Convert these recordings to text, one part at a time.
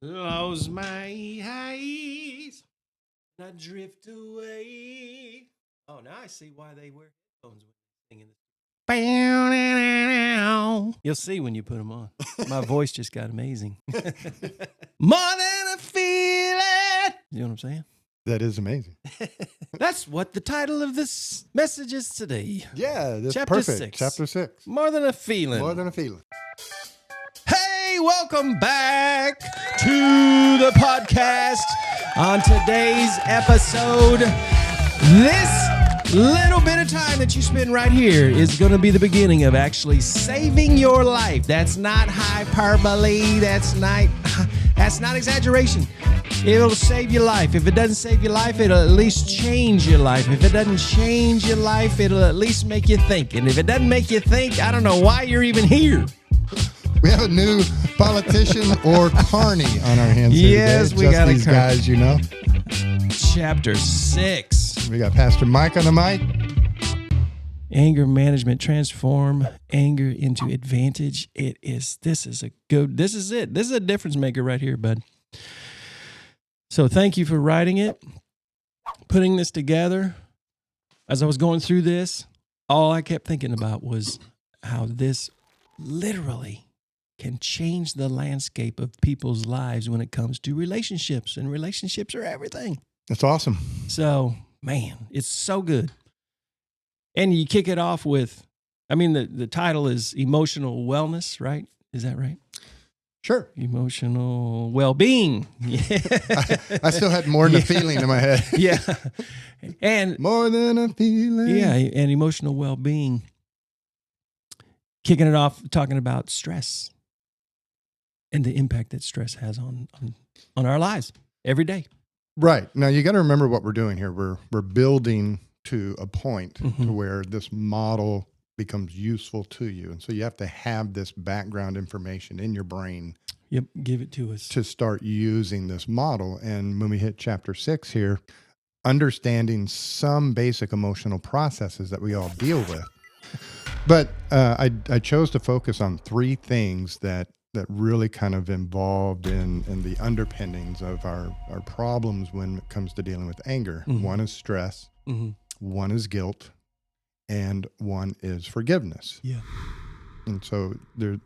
Close my eyes, and I drift away. Oh, now I see why they wear headphones when they're singing this. You'll see when you put them on. My voice just got amazing. More than a feeling. You know what I'm saying? That is amazing. That's what the title of this message is today. Yeah, that's Chapter perfect. 6. Chapter 6. More than a feeling. More than a feeling. Hey, welcome back to the podcast. On today's episode, this little bit of time that you spend right here is going to be the beginning of actually saving your life. That's not hyperbole. That's not exaggeration. It'll save your life. If it doesn't save your life, it'll at least change your life. If it doesn't change your life, it'll at least make you think. And if it doesn't make you think, I don't know why you're even here. We have a new politician or carny on our hands here Yes, today. we got these guys, you know. Chapter 6. We got Pastor Mike on the mic. Anger management, transform anger into advantage. This is it. This is a difference maker right here, bud. So thank you for writing it, putting this together. As I was going through this, all I kept thinking about was how this literally can change the landscape of people's lives when it comes to relationships, and relationships are everything. That's awesome. So, man, it's so good. And you kick it off with, the title is Emotional Wellness, right? Is that right? Sure. Emotional well-being. Yeah. I still had more than a feeling in my head. Yeah. And more than a feeling. yeah, and emotional well-being. Kicking it off, talking about stress and the impact that stress has on our lives every day. Right. Now, you got to remember what we're doing here. We're building to a point to where this model becomes useful to you. And so you have to have this background information in your brain. Yep, give it to us. To start using this model. And when we hit chapter 6 here, understanding some basic emotional processes that we all deal with. But I chose to focus on 3 things that really kind of involved in the underpinnings of our problems when it comes to dealing with anger. One is stress, one is guilt, and one is forgiveness. Yeah. And so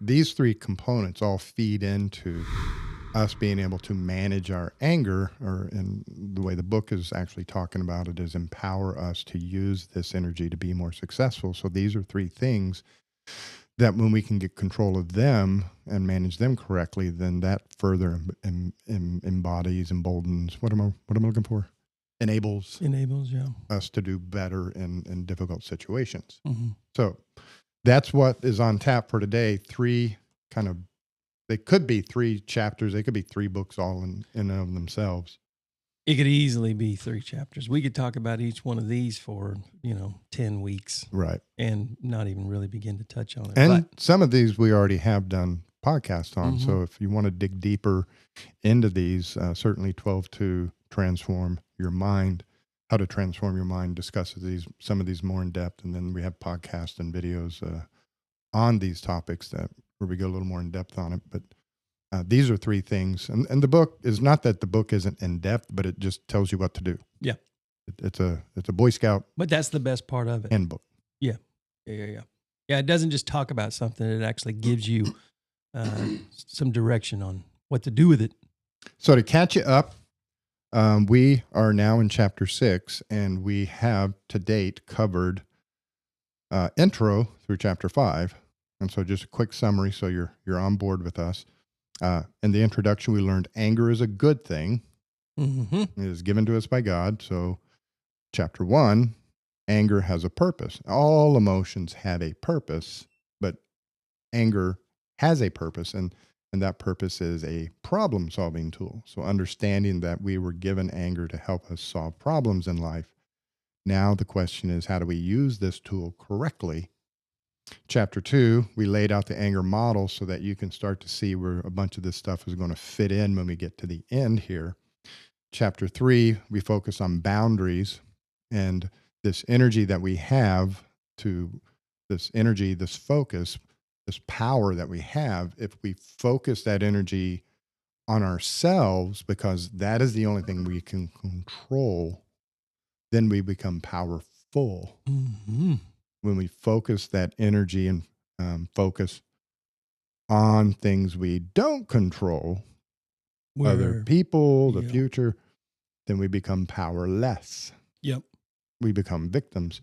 these 3 components all feed into us being able to manage our anger, or in the way the book is actually talking about it, is empower us to use this energy to be more successful. So these are 3 things that when we can get control of them and manage them correctly, then that further embodies, emboldens, what am I looking for? Enables, yeah, us to do better in difficult situations. So that's what is on tap for today. 3 they could be 3 chapters. They could be 3 books all in and of themselves. It could easily be 3 chapters. We could talk about each one of these for, 10 weeks. Right. And not even really begin to touch on it. And some of these we already have done podcasts on. So if you want to dig deeper into these, certainly 12 to transform your mind, how to transform your mind, discusses some of these more in depth. And then we have podcasts and videos on these topics where we go a little more in depth on it. But these are 3 things. And the book is not that the book isn't in depth, but it just tells you what to do. Yeah. It's a Boy Scout. But that's the best part of it. Handbook. Yeah. Yeah, it doesn't just talk about something. It actually gives you some direction on what to do with it. So to catch you up, we are now in chapter 6, and we have to date covered intro through chapter 5. And so just a quick summary so you're on board with us. In the introduction, we learned anger is a good thing. It is given to us by God. So chapter 1, anger has a purpose. All emotions have a purpose, but anger has a purpose, and that purpose is a problem-solving tool. So understanding that we were given anger to help us solve problems in life. Now the question is, how do we use this tool correctly? Chapter 2, we laid out the anger model so that you can start to see where a bunch of this stuff is going to fit in when we get to the end here. Chapter 3, we focus on boundaries and this energy that we have this energy, this focus, this power that we have. If we focus that energy on ourselves, because that is the only thing we can control, then we become powerful. Mm-hmm. When we focus that energy and focus on things we don't control, other people, the future, then we become powerless. Yep. We become victims.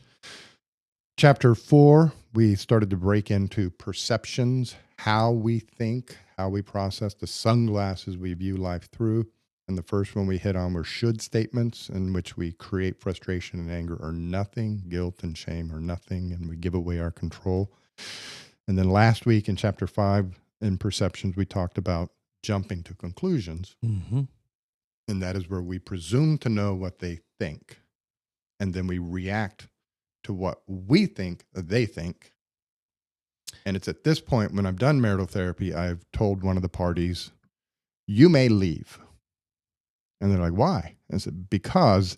Chapter 4, we started to break into perceptions, how we think, how we process, the sunglasses we view life through. And the first one we hit on were should statements, in which we create frustration and anger or nothing, guilt and shame or nothing, and we give away our control. And then last week in chapter 5, in perceptions, we talked about jumping to conclusions. Mm-hmm. And that is where we presume to know what they think. And then we react to what we think they think. And it's at this point, when I've done marital therapy, I've told one of the parties, you may leave. And they're like, why? I said, because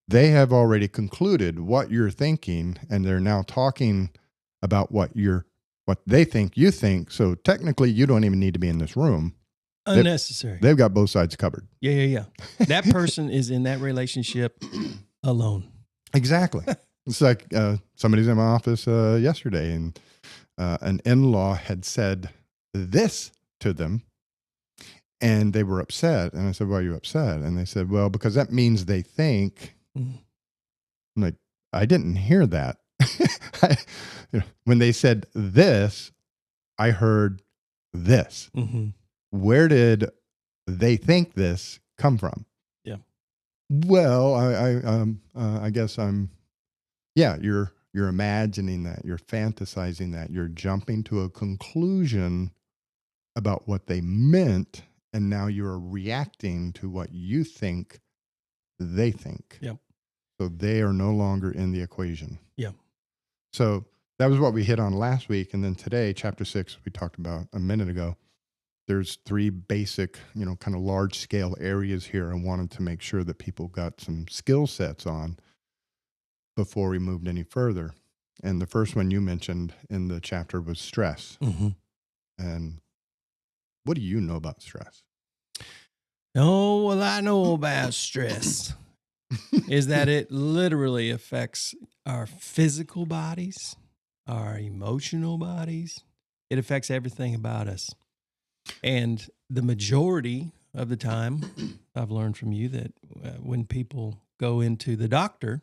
they have already concluded what you're thinking, and they're now talking about what they think you think. So technically, you don't even need to be in this room. Unnecessary. They've got both sides covered. Yeah. That person is in that relationship alone. Exactly. It's like somebody's in my office yesterday, and an in-law had said this to them, and they were upset. And I said, why are you upset? And they said, well, because that means they think. I'm like, I didn't hear that. When they said this, I heard this. Mm-hmm. Where did they think this come from? Yeah. Well, I guess you're imagining that, you're fantasizing that, you're jumping to a conclusion about what they meant, and now you're reacting to what you think they think. Yep. So they are no longer in the equation. Yeah. So that was what we hit on last week. And then today, chapter 6, we talked about a minute ago. There's 3 basic, kind of large scale areas here. I wanted to make sure that people got some skill sets on before we moved any further. And the first one you mentioned in the chapter was stress. Mm-hmm. And what do you know about stress? Oh, well, I know about stress is that it literally affects our physical bodies, our emotional bodies. It affects everything about us. And the majority of the time, I've learned from you that when people go into the doctor,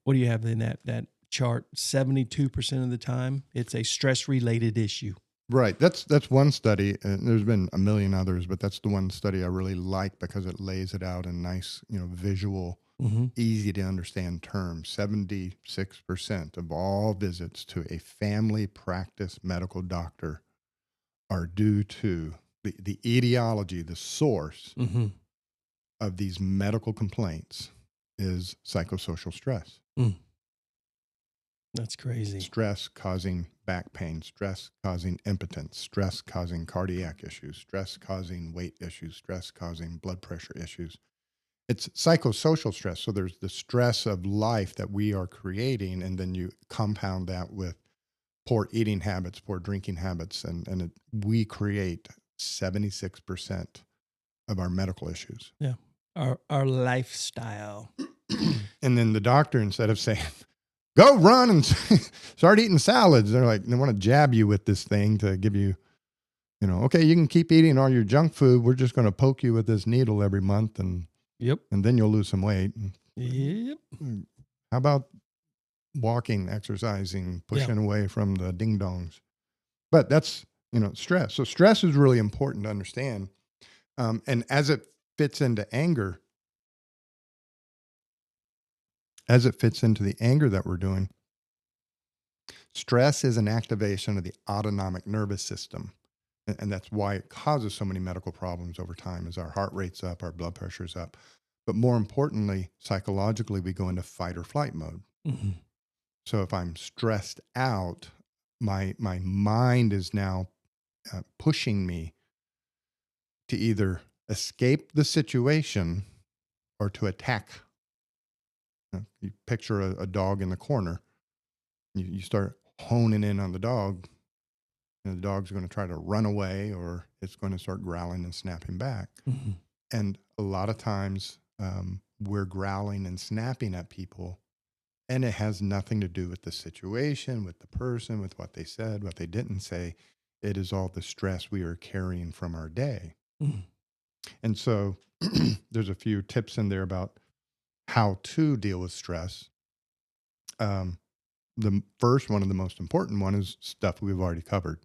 what do you have in that chart? 72% of the time, it's a stress-related issue. Right. That's one study. And there's been a million others, but that's the one study I really like because it lays it out in nice, visual, easy to understand terms. 76% of all visits to a family practice medical doctor are due to the etiology, the source of these medical complaints is psychosocial stress. That's crazy. Stress causing back pain, stress causing impotence, stress causing cardiac issues, stress causing weight issues, stress causing blood pressure issues. It's psychosocial stress. So there's the stress of life that we are creating, and then you compound that with poor eating habits, poor drinking habits, and we create 76% of our medical issues. Yeah, our lifestyle. And then the doctor, instead of saying, go run and start eating salads, they want to jab you with this thing to give you, okay, you can keep eating all your junk food. We're just going to poke you with this needle every month, and then you'll lose some weight. Yep. How about walking, exercising, pushing away from the ding dongs? But that's, stress. So stress is really important to understand. And as it fits into anger, the anger that we're doing, stress is an activation of the autonomic nervous system. And that's why it causes so many medical problems over time, is our heart rate's up, our blood pressure's up. But more importantly, psychologically, we go into fight or flight mode. Mm-hmm. So if I'm stressed out, my mind is now pushing me to either escape the situation or to attack. You picture a dog in the corner. You start honing in on the dog, the dog's going to try to run away, or it's going to start growling and snapping back. Mm-hmm. And a lot of times we're growling and snapping at people, and it has nothing to do with the situation, with the person, with what they said, what they didn't say. It is all the stress we are carrying from our day. Mm-hmm. And so there's a few tips in there about how to deal with stress. The first one, and the most important one, is stuff we've already covered.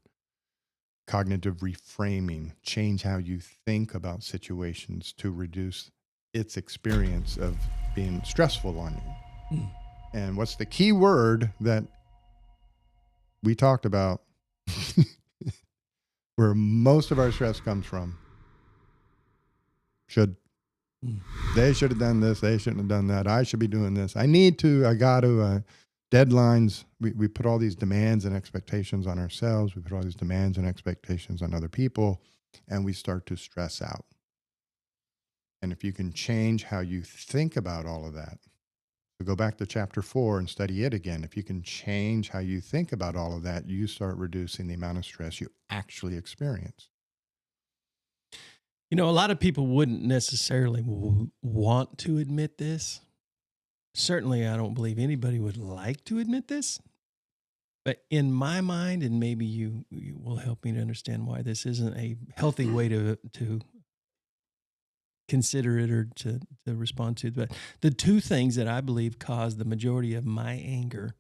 Cognitive reframing. Change how you think about situations to reduce its experience of being stressful on you. Mm. And what's the key word that we talked about where most of our stress comes from? Should. They should have done this. They shouldn't have done that. I should be doing this. I need to. I got to. Deadlines. We put all these demands and expectations on ourselves. We put all these demands and expectations on other people, and we start to stress out. And if you can change how you think about all of that, so go back to chapter 4 and study it again. If you can change how you think about all of that, you start reducing the amount of stress you actually experience. You know, a lot of people wouldn't necessarily want to admit this. Certainly, I don't believe anybody would like to admit this. But in my mind, and maybe you will help me to understand why this isn't a healthy way to consider it or to respond to. But the two things that I believe cause the majority of my anger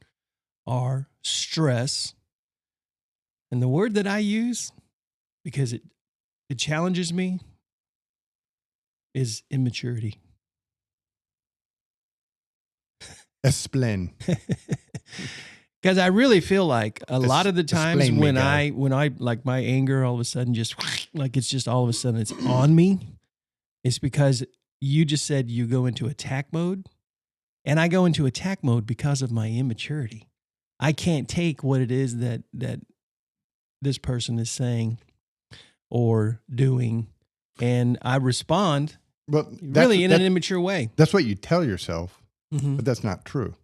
are stress. And the word that I use, because it challenges me, is immaturity. Explain. Because I really feel like a lot of the times when me, I like my anger all of a sudden just like it's just all of a sudden it's on me. It's because you just said you go into attack mode, and I go into attack mode because of my immaturity. I can't take what it is that this person is saying or doing, and I respond really in an immature way. That's what you tell yourself, Mm-hmm. but that's not true.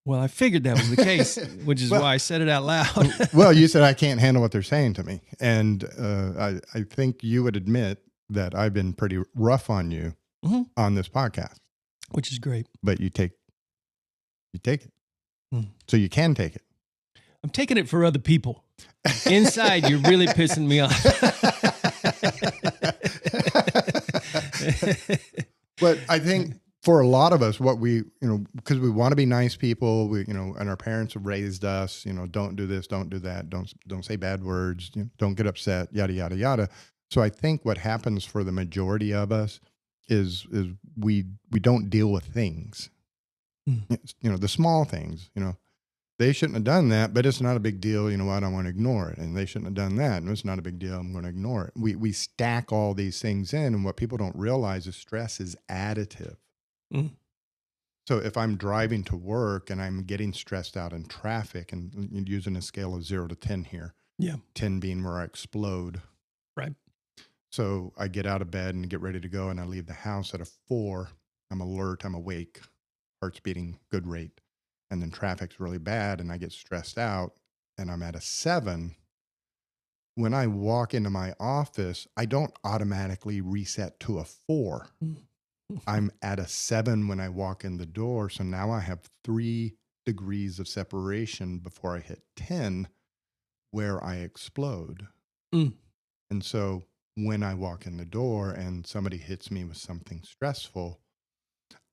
Well, I figured that was the case, which is why I said it out loud. Well, you said I can't handle what they're saying to me. And I think you would admit that I've been pretty rough on you on this podcast. Which is great. But you take it. So you can take it. I'm taking it for other people. Inside, you're really pissing me off. But I think for a lot of us, what we, because we want to be nice people, and our parents have raised us, don't do this, don't do that, don't say bad words, don't get upset, yada, yada, yada. So I think what happens for the majority of us is we don't deal with things, the small things, they shouldn't have done that, but it's not a big deal. You know what? I want to ignore it. And they shouldn't have done that. And it's not a big deal. I'm going to ignore it. We stack all these things in. And what people don't realize is stress is additive. So if I'm driving to work and I'm getting stressed out in traffic, and using a scale of 0 to 10 here, 10 being where I explode. Right. So I get out of bed and get ready to go, and I leave the house at a 4. I'm alert. I'm awake. Heart's beating good rate. And then traffic's really bad and I get stressed out and I'm at a 7. When I walk into my office, I don't automatically reset to a 4. I'm at a 7 when I walk in the door. So now I have 3 degrees of separation before I hit 10 where I explode. And so when I walk in the door and somebody hits me with something stressful,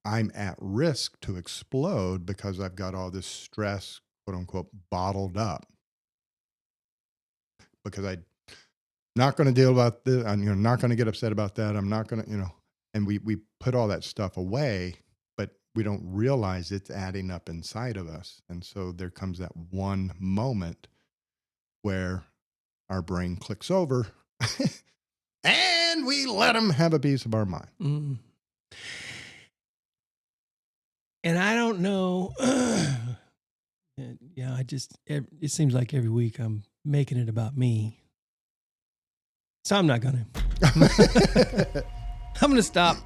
I'm at risk to explode because I've got all this stress, quote unquote, bottled up. Because I'm not going to deal about this. I'm not going to get upset about that. I'm not going to, and we put all that stuff away, but we don't realize it's adding up inside of us. And so there comes that one moment where our brain clicks over and we let them have a piece of our mind. And I don't know. It seems like every week I'm making it about me. So I'm not going to. I'm going to stop.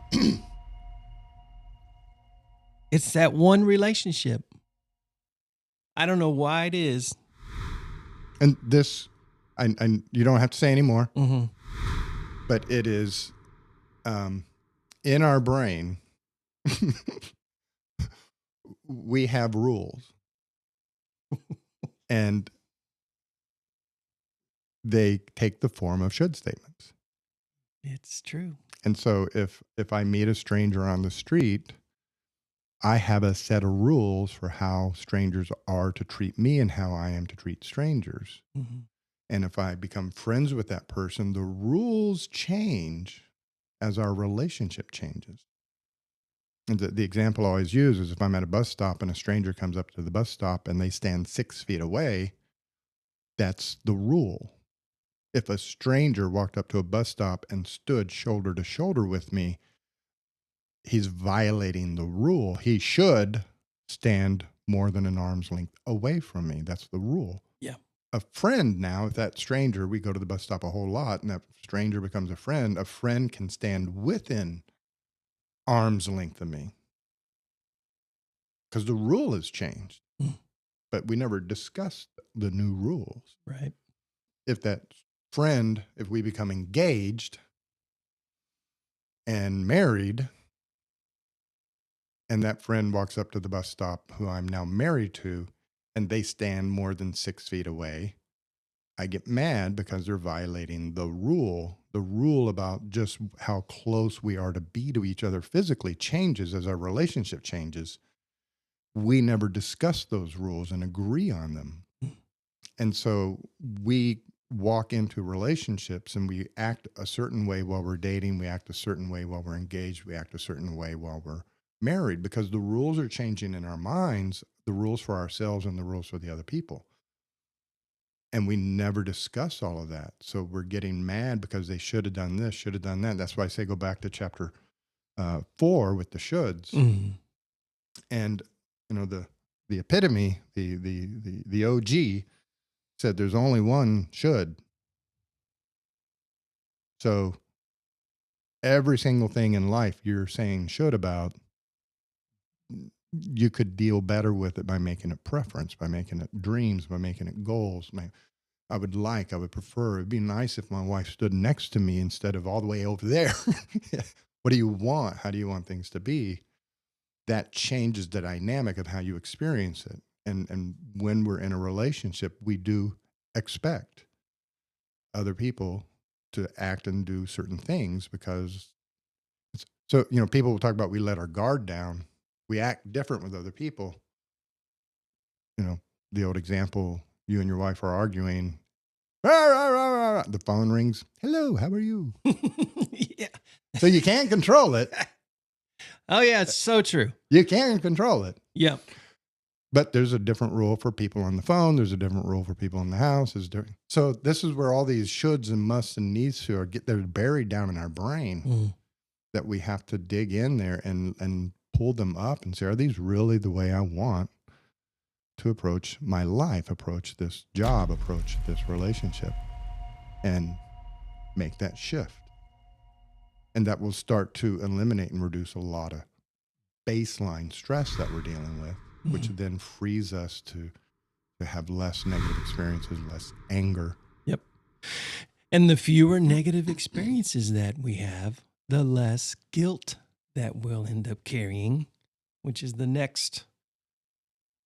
It's that one relationship. I don't know why it is. And this And you don't have to say anymore, Mm-hmm. but it is in our brain, we have rules. And they take the form of should statements. It's true. And so if I meet a stranger on the street, I have a set of rules for how strangers are to treat me and how I am to treat strangers. Mm-hmm. And if I become friends with that person, the rules change as our relationship changes. And the example I always use is if I'm at a bus stop and a stranger comes up to the bus stop and they stand 6 feet away, that's the rule. If a stranger walked up to a bus stop and stood shoulder to shoulder with me, he's violating the rule. He should stand more than an arm's length away from me. That's the rule. Yeah. A friend now, if that stranger, we go to the bus stop a whole lot, and that stranger becomes a friend can stand within arm's length of me because the rule has changed. But we never discussed the new rules. Right. If that friend, if we become engaged and married, and that friend walks up to the bus stop who I'm now married to, and they stand more than 6 feet away, I get mad because they're violating the rule. The rule about just how close we are to be to each other physically changes as our relationship changes. We never discuss those rules and agree on them. And so we walk into relationships and we act a certain way while we're dating. We act a certain way while we're engaged. We act a certain way while we're married because the rules are changing in our minds, the rules for ourselves and the rules for the other people. And we never discuss all of that. So we're getting mad because they should have done this, should have done that. That's why I say go back to chapter 4 with the shoulds. Mm-hmm. And, you know, the epitome, the OG said there's only one should. So every single thing in life you're saying should about, you could deal better with it by making it preference, by making it dreams, by making it goals. I would prefer, it'd be nice if my wife stood next to me instead of all the way over there. What do you want? How do you want things to be? That changes the dynamic of how you experience it. And when we're in a relationship, we do expect other people to act and do certain things because so, you know, people will talk about we let our guard down. We act different with other people. You know, the old example, you and your wife are arguing. The phone rings. Hello, how are you? Yeah. So you can't control it. Oh, yeah. It's so true. You can control it. Yep. But there's a different rule for people on the phone. There's a different rule for people in the house. So this is where all these shoulds and musts and needs to they're buried down in our brain that we have to dig in there and pull them up and say, are these really the way I want to approach my life, approach this job, approach this relationship, and make that shift? And that will start to eliminate and reduce a lot of baseline stress that we're dealing with, which then frees us to have less negative experiences, less anger. Yep. And the fewer negative experiences that we have, the less guilt that we'll end up carrying, which is the next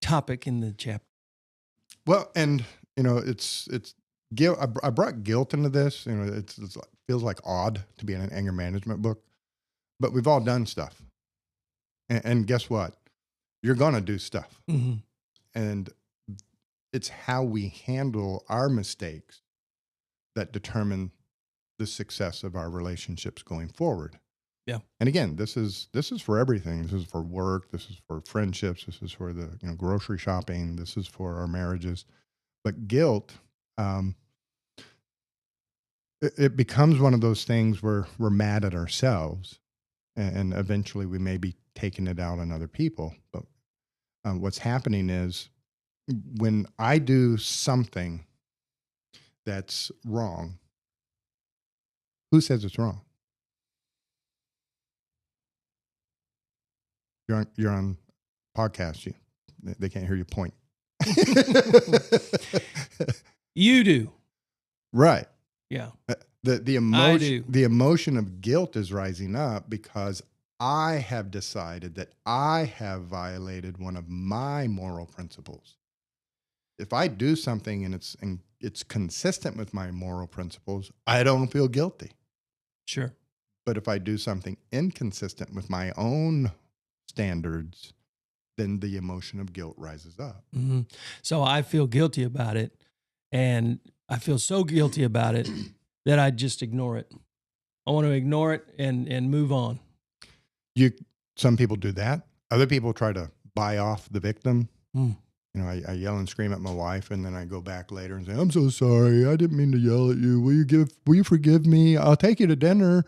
topic in the chapter. Well, and you know, it's guilt. I brought guilt into this. You know, it feels like odd to be in an anger management book, but we've all done stuff. And guess what? You're gonna do stuff, and it's how we handle our mistakes that determine the success of our relationships going forward. Yeah. And again, this is for everything. This is for work. This is for friendships. This is for the grocery shopping. This is for our marriages. But guilt, it becomes one of those things where we're mad at ourselves, and eventually we may be taking it out on other people. But what's happening is when I do something that's wrong, who says it's wrong? You're on podcast. They can't hear you point. You do. Right. Yeah. The I do. emotion of guilt is rising up because I have decided that I have violated one of my moral principles. If I do something and it's consistent with my moral principles, I don't feel guilty. Sure. But if I do something inconsistent with my own standards, then the emotion of guilt rises up. Mm-hmm. So I feel guilty about it, and I feel so guilty about it that I just ignore it. I want to ignore it and move on. Some people do that. Other people try to buy off the victim. Mm. You know, I yell and scream at my wife, and then I go back later and say, "I'm so sorry. I didn't mean to yell at you. Will you forgive me? I'll take you to dinner."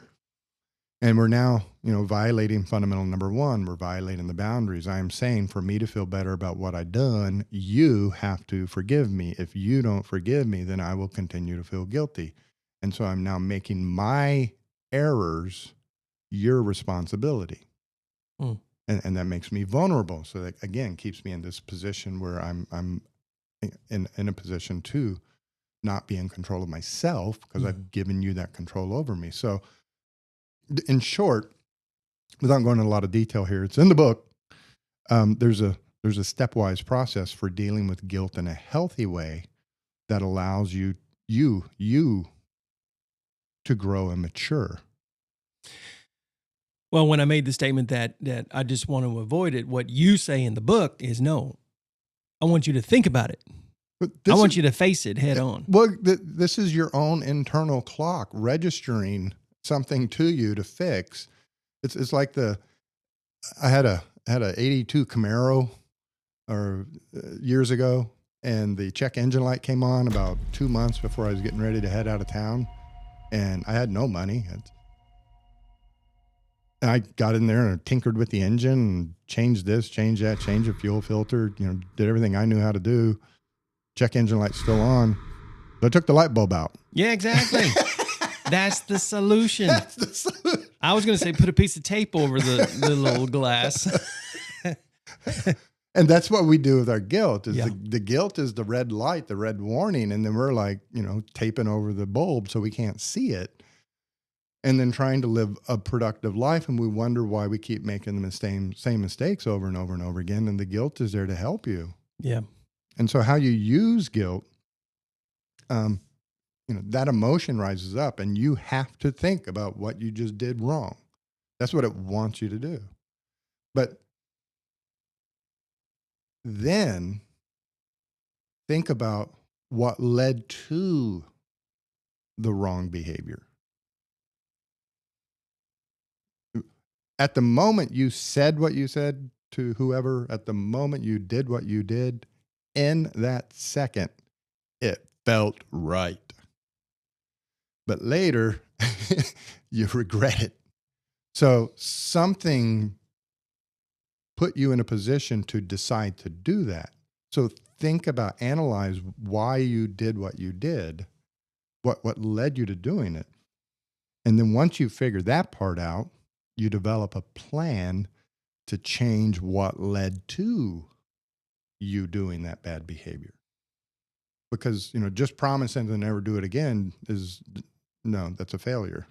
And we're now, violating fundamental number one. We're violating the boundaries. I am saying, for me to feel better about what I've done, you have to forgive me. If you don't forgive me, then I will continue to feel guilty. And so I'm now making my errors your responsibility. Mm. And that makes me vulnerable. So that, again, keeps me in this position where I'm in a position to not be in control of myself because I've given you that control over me. So in short, without going into a lot of detail here, it's in the book. There's a stepwise process for dealing with guilt in a healthy way that allows you to grow and mature. Well, when I made the statement that I just want to avoid it, what you say in the book is no. I want you to think about it. I want you to face it head on. Well, this is your own internal clock registering something to you to fix. It's like I had a 82 Camaro years ago, and the check engine light came on about 2 months before I was getting ready to head out of town, and I had no money. And I got in there and tinkered with the engine and changed this, changed that, changed the fuel filter, did everything I knew how to do. Check engine light's still on. But I took the light bulb out. Yeah, exactly. That's the solution. I was going to say put a piece of tape over the little glass. And that's what we do with our guilt. The guilt is the red light, the red warning. And then we're like, taping over the bulb so we can't see it. And then trying to live a productive life. And we wonder why we keep making the same mistakes over and over and over again. And the guilt is there to help you. Yeah. And so how you use guilt, that emotion rises up and you have to think about what you just did wrong. That's what it wants you to do. But then think about what led to the wrong behavior. At the moment you said what you said to whoever, at the moment you did what you did, in that second, it felt right. But later, you regret it. So something put you in a position to decide to do that. So analyze why you did what you did, what led you to doing it. And then once you figure that part out, you develop a plan to change what led to you doing that bad behavior. Because, just promising to never do it again that's a failure.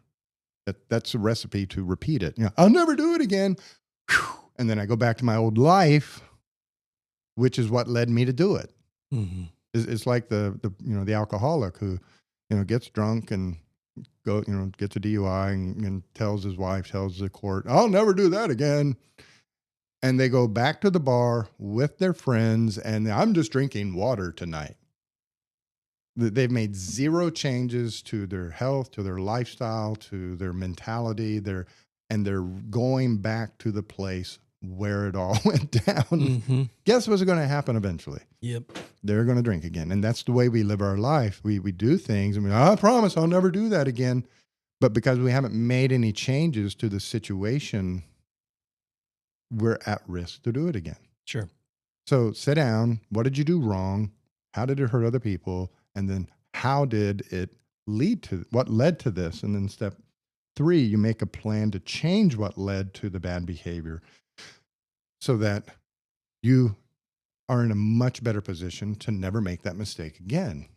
That's a recipe to repeat it. I'll never do it again. And then I go back to my old life, which is what led me to do it. Mm-hmm. It's like the alcoholic who, gets drunk and gets a DUI and tells the court, I'll never do that again. And they go back to the bar with their friends and I'm just drinking water tonight. They've made zero changes to their health, to their lifestyle, to their mentality. And they're going back to the place where it all went down. Mm-hmm. Guess what's going to happen eventually? Yep. They're going to drink again. And that's the way we live our life. We do things and I promise I'll never do that again. But because we haven't made any changes to the situation, we're at risk to do it again. Sure. So sit down. What did you do wrong? How did it hurt other people? And then how did it what led to this? And then step 3, you make a plan to change what led to the bad behavior so that you are in a much better position to never make that mistake again.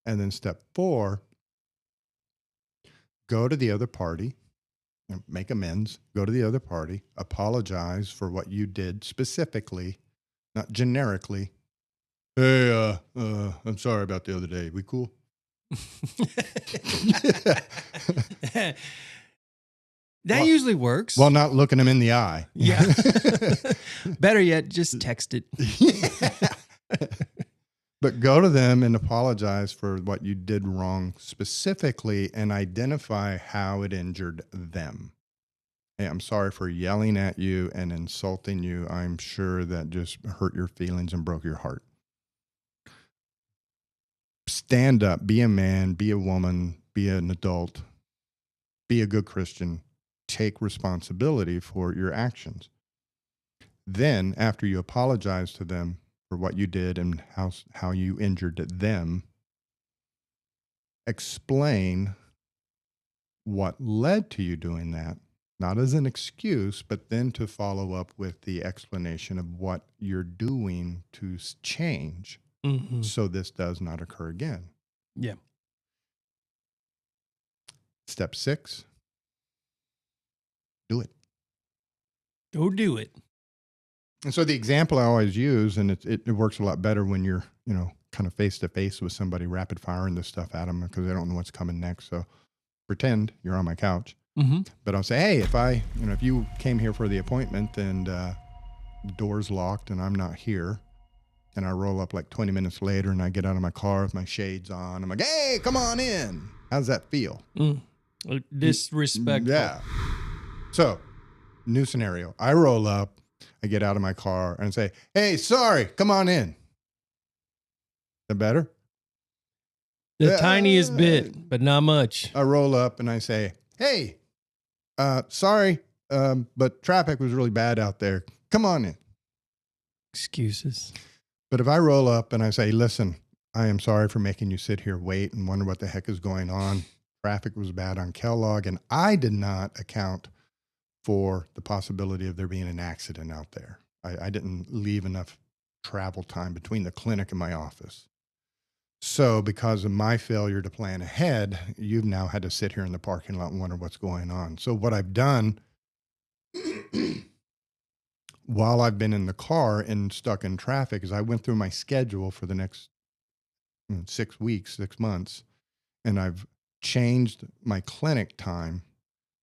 And then step 4, go to the other party, make amends, go to the other party, apologize for what you did specifically, not generically. Hey, I'm sorry about the other day. We cool? That usually works. Well, not looking them in the eye. Yeah. Better yet, just text it. Yeah. But go to them and apologize for what you did wrong specifically and identify how it injured them. Hey, I'm sorry for yelling at you and insulting you. I'm sure that just hurt your feelings and broke your heart. Stand up, be a man, be a woman, be an adult, be a good Christian. Take responsibility for your actions. Then, after you apologize to them for what you did and how you injured them, explain what led to you doing that, not as an excuse, but then to follow up with the explanation of what you're doing to change so this does not occur again. Yeah. Step 6, do it. Go do it. And so the example I always use, and it works a lot better when you're, kind of face to face with somebody, rapid firing this stuff at them because they don't know what's coming next. So pretend you're on my couch, but I'll say, hey, if you came here for the appointment and the door's locked and I'm not here, and I roll up like 20 minutes later and I get out of my car with my shades on, I'm like, hey, come on in. How's that feel? Disrespectful. Yeah. So, new scenario. I roll up, I get out of my car and say, hey, sorry, come on in. Is that better? The tiniest bit, but not much. I roll up and I say, hey, sorry, but traffic was really bad out there. Come on in. Excuses. But if I roll up and I say, listen, I am sorry for making you sit here, wait, and wonder what the heck is going on. Traffic was bad on Kellogg, and I did not account for the possibility of there being an accident out there. I didn't leave enough travel time between the clinic and my office. So because of my failure to plan ahead, you've now had to sit here in the parking lot and wonder what's going on. So what I've done while I've been in the car and stuck in traffic is I went through my schedule for the next 6 weeks, 6 months, and I've changed my clinic time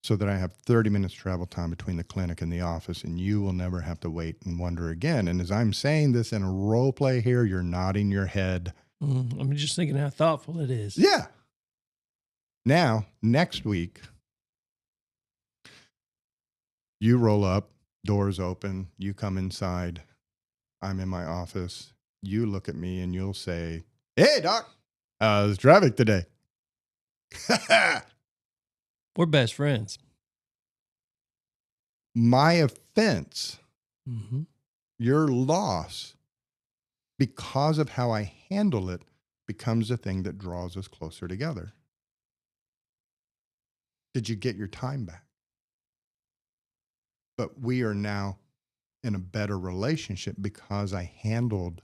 so that I have 30 minutes travel time between the clinic and the office, and you will never have to wait and wonder again. And as I'm saying this in a role play here, you're nodding your head. I'm just thinking how thoughtful it is. Yeah. Now, next week, you roll up, doors open, you come inside, I'm in my office, you look at me and you'll say, hey, doc, how's traffic today? We're best friends. My offense, your loss, because of how I handle it, becomes the thing that draws us closer together. Did you get your time back? But we are now in a better relationship because I handled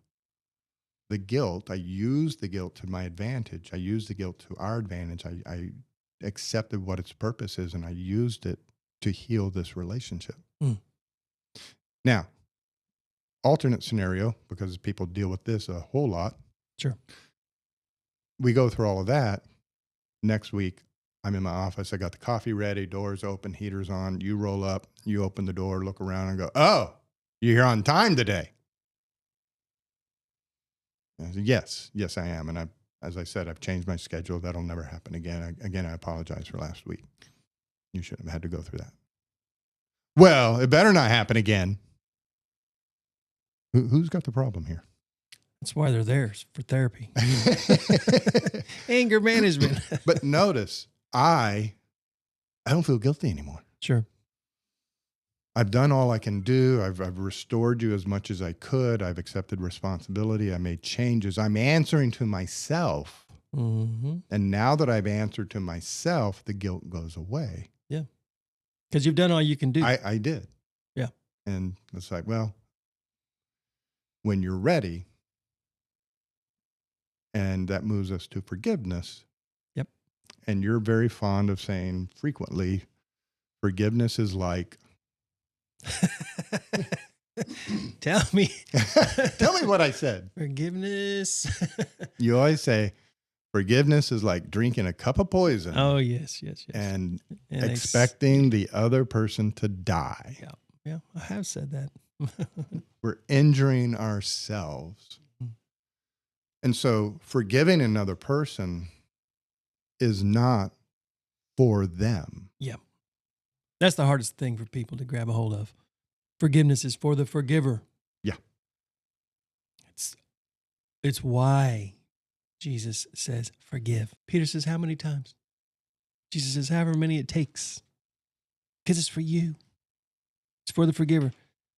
the guilt. I used the guilt to my advantage. I used the guilt to our advantage. I accepted what its purpose is, and I used it to heal this relationship. Now, alternate scenario, because people deal with this a whole lot. Sure. We go through all of that. Next week, I'm in my office. I got the coffee ready, doors open, heaters on. You roll up, you open the door, look around and go, oh, you're here on time today. I said, yes, I am. And as I said, I've changed my schedule. That'll never happen again. I apologize for last week. You shouldn't have had to go through that. Well, it better not happen again. Who's got the problem here? That's why they're there, for therapy. Anger management. But notice, I don't feel guilty anymore. Sure. I've done all I can do. I've restored you as much as I could. I've accepted responsibility. I made changes. I'm answering to myself. And now that I've answered to myself, the guilt goes away. Yeah. Because you've done all you can do. I did. Yeah. And it's like, well, when you're ready, And that moves us to forgiveness. Yep. And you're very fond of saying frequently, forgiveness is like. Tell me. Tell me what I said. Forgiveness. You always say, forgiveness is like drinking a cup of poison. Oh, yes. And expecting the other person to die. Yeah, I have said that. We're injuring ourselves. And so forgiving another person is not for them. Yeah. That's the hardest thing for people to grab a hold of. Forgiveness is for the forgiver. Yeah. It's why Jesus says, forgive. Peter says, how many times? Jesus says, however many it takes. Because it's for you. It's for the forgiver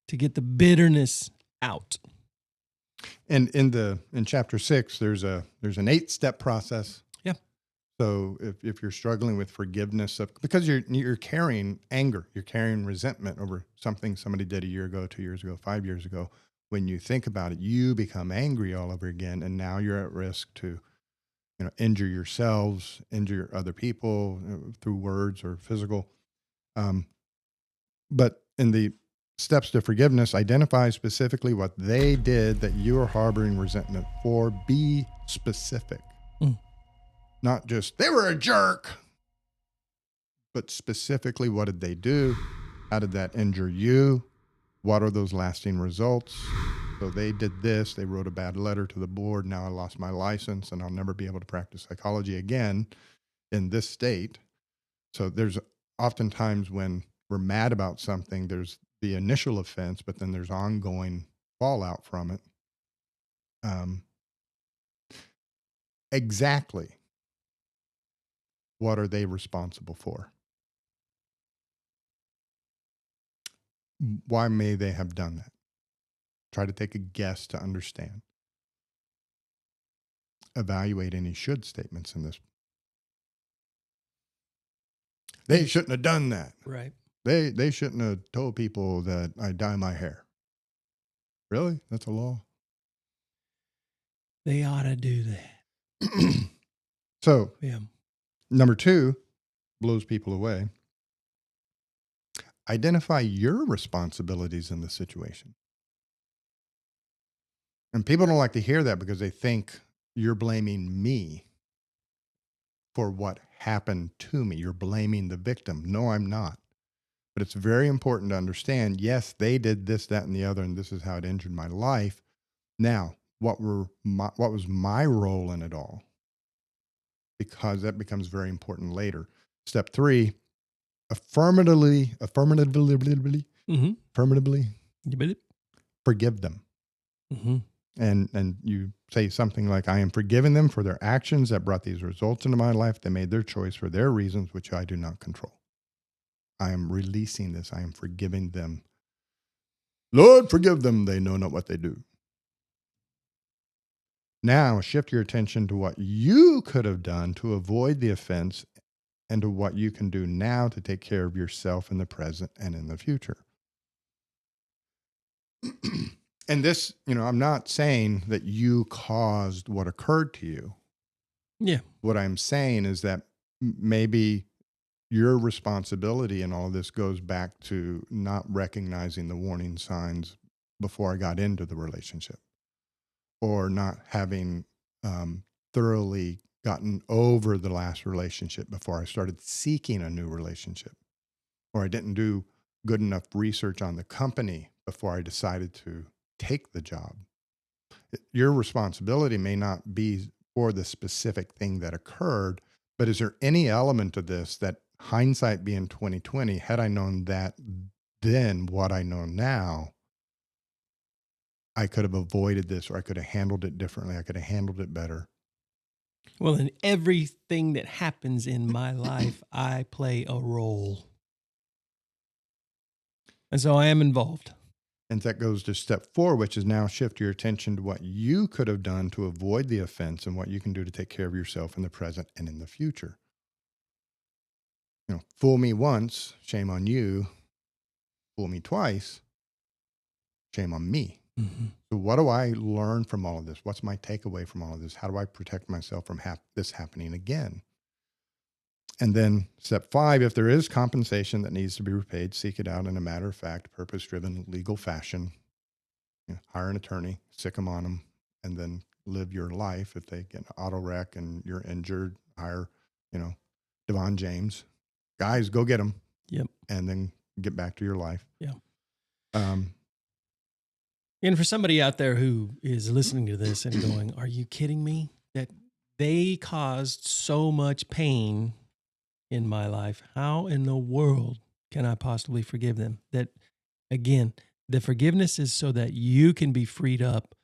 to get the bitterness out. And in chapter 6, there's an 8-step process. Yeah. So if you're struggling with forgiveness because you're carrying anger, you're carrying resentment over something somebody did a year ago, 2 years ago, 5 years ago, when you think about it, you become angry all over again, and now you're at risk to, injure yourselves, injure other people through words or physical. But in the steps to forgiveness, identify specifically what they did that you are harboring resentment for. Be specific. Not just, they were a jerk, but specifically, what did they do? How did that injure you? What are those lasting results? So they did this. They wrote a bad letter to the board. Now I lost my license and I'll never be able to practice psychology again in this state. So there's oftentimes when we're mad about something, there's the initial offense, but then there's ongoing fallout from it. Exactly what are they responsible for? Why may they have done that? Try to take a guess to understand. Evaluate any should statements in this. They shouldn't have done that. Right. They shouldn't have told people that I dye my hair. Really? That's a law? They ought to do that. So, Yeah. Number 2 blows people away. Identify your responsibilities in the situation. And people don't like to hear that because they think you're blaming me for what happened to me. You're blaming the victim. No, I'm not. But it's very important to understand, yes, they did this, that, and the other, and this is how it injured my life. Now, what was my role in it all? Because that becomes very important later. Step 3, affirmatively, forgive them. And you say something like, I am forgiving them for their actions that brought these results into my life. They made their choice for their reasons, which I do not control. I am releasing this. I am forgiving them. Lord, forgive them. They know not what they do. Now shift your attention to what you could have done to avoid the offense and to what you can do now to take care of yourself in the present and in the future. And this, I'm not saying that you caused what occurred to you. Yeah. What I'm saying is that maybe your responsibility in all of this goes back to not recognizing the warning signs before I got into the relationship, or not having thoroughly gotten over the last relationship before I started seeking a new relationship, or I didn't do good enough research on the company before I decided to take the job. Your responsibility may not be for the specific thing that occurred, but is there any element of this that, hindsight being 2020, had I known that then what I know now, I could have avoided this, or I could have handled it differently. I could have handled it better. Well, in everything that happens in my life, I play a role. And so I am involved. And that goes to step 4, which is now shift your attention to what you could have done to avoid the offense and what you can do to take care of yourself in the present and in the future. Fool me once, shame on you. Fool me twice, shame on me. Mm-hmm. So what do I learn from all of this? What's my takeaway from all of this? How do I protect myself from this happening again? And then step 5, if there is compensation that needs to be repaid, seek it out in a matter-of-fact, purpose-driven, legal fashion. Hire an attorney, sick them on them, and then live your life. If they get an auto wreck and you're injured, hire, Devon James. Guys, go get them. Yep. And then get back to your life. Yeah. And for somebody out there who is listening to this and going, are you kidding me? That they caused so much pain in my life. How in the world can I possibly forgive them? That, again, the forgiveness is so that you can be freed up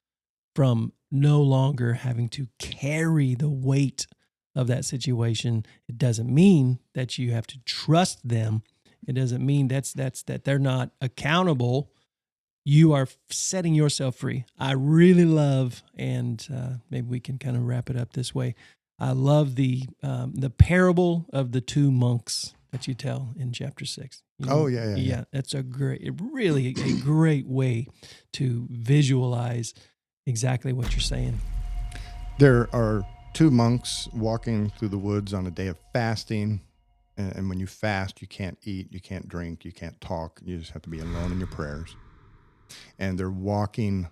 from no longer having to carry the weight of that situation. It doesn't mean that you have to trust them. It doesn't mean that they're not accountable. You are setting yourself free. I really love, and maybe we can kind of wrap it up this way. I love the parable of the 2 monks that you tell in chapter 6. Yeah. That's really a great way to visualize exactly what you're saying. There are 2 monks walking through the woods on a day of fasting. And when you fast, you can't eat, you can't drink, you can't talk. You just have to be alone in your prayers. And they're walking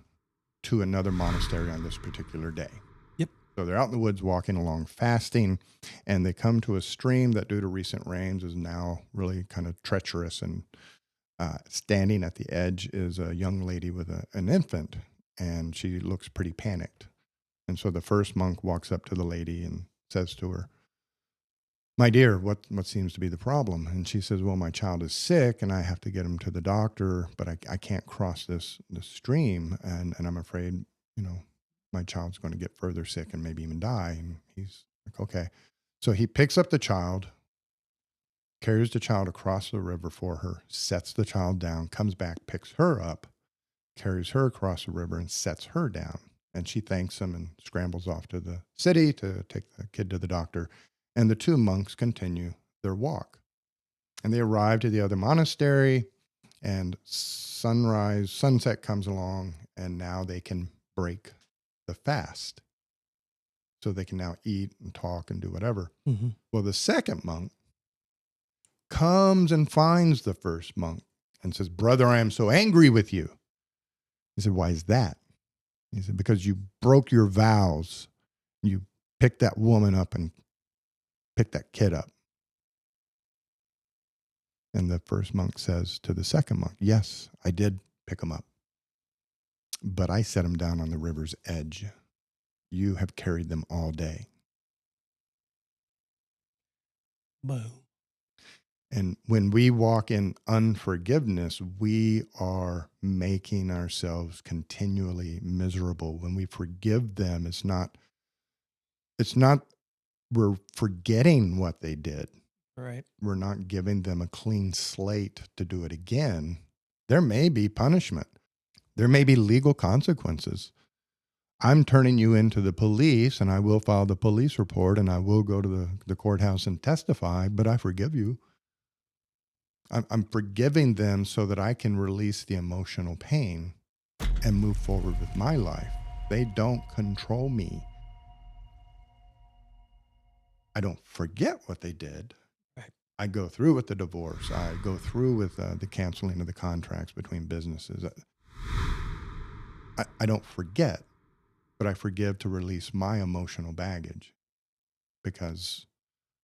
to another monastery on this particular day. Yep. So they're out in the woods walking along, fasting, and they come to a stream that, due to recent rains, is now really kind of treacherous. And standing at the edge is a young lady with an infant, and she looks pretty panicked. And so the first monk walks up to the lady and says to her, "My dear, what seems to be the problem?" And she says, "Well, my child is sick and I have to get him to the doctor, but I can't cross this stream. And I'm afraid, my child's going to get further sick and maybe even die." And he's like, "Okay." So he picks up the child, carries the child across the river for her, sets the child down, comes back, picks her up, carries her across the river and sets her down. And she thanks him and scrambles off to the city to take the kid to the doctor. And the 2 monks continue their walk. And they arrive to the other monastery, and sunset comes along, and now they can break the fast. So they can now eat and talk and do whatever. Mm-hmm. Well, the second monk comes and finds the first monk and says, "Brother, I am so angry with you." He said, "Why is that?" He said, "Because you broke your vows. You picked that woman up and pick that kid up." And the first monk says to the second monk, "Yes, I did pick him up, but I set him down on the river's edge. You have carried them all day." Boom. And when we walk in unforgiveness, we are making ourselves continually miserable. When we forgive them, it's not we're forgetting what they did. Right. We're not giving them a clean slate to do it again. There may be punishment. There may be legal consequences. I'm turning you into the police, and I will file the police report, and I will go to the courthouse and testify, but I forgive you. I'm forgiving them so that I can release the emotional pain and move forward with my life. They don't control me. I don't forget what they did. Right. I go through with the divorce. I go through with the canceling of the contracts between businesses. I don't forget, but I forgive to release my emotional baggage, because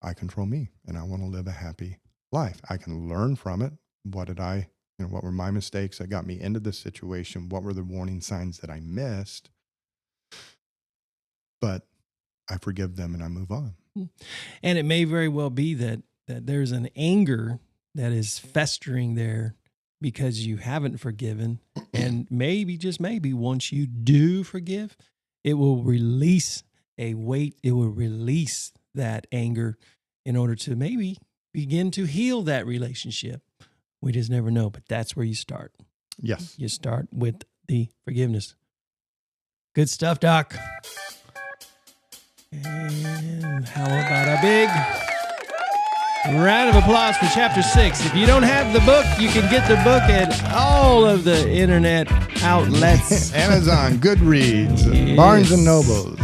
I control me and I want to live a happy life. I can learn from it. What were my mistakes that got me into this situation? What were the warning signs that I missed? But I forgive them and I move on. And it may very well be that there's an anger that is festering there because you haven't forgiven. And maybe, just maybe, once you do forgive, it will release a weight. It will release that anger in order to maybe begin to heal that relationship. We just never know, but that's where you start. Yes. You start with the forgiveness. Good stuff, Doc. And how about a big Round of applause for chapter 6. If you don't have the book, you can get the book at all of the internet outlets. Amazon, Goodreads, Yes. Barnes and Nobles.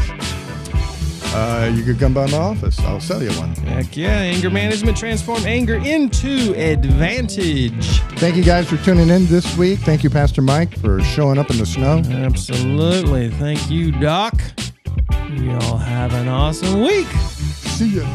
You could come by my office. I'll sell you one. Heck yeah. Anger management. Transform anger into advantage. Thank you guys for tuning in this week. Thank you, Pastor Mike, for showing up in the snow. Absolutely. Thank you, Doc. You all have an awesome week. See ya.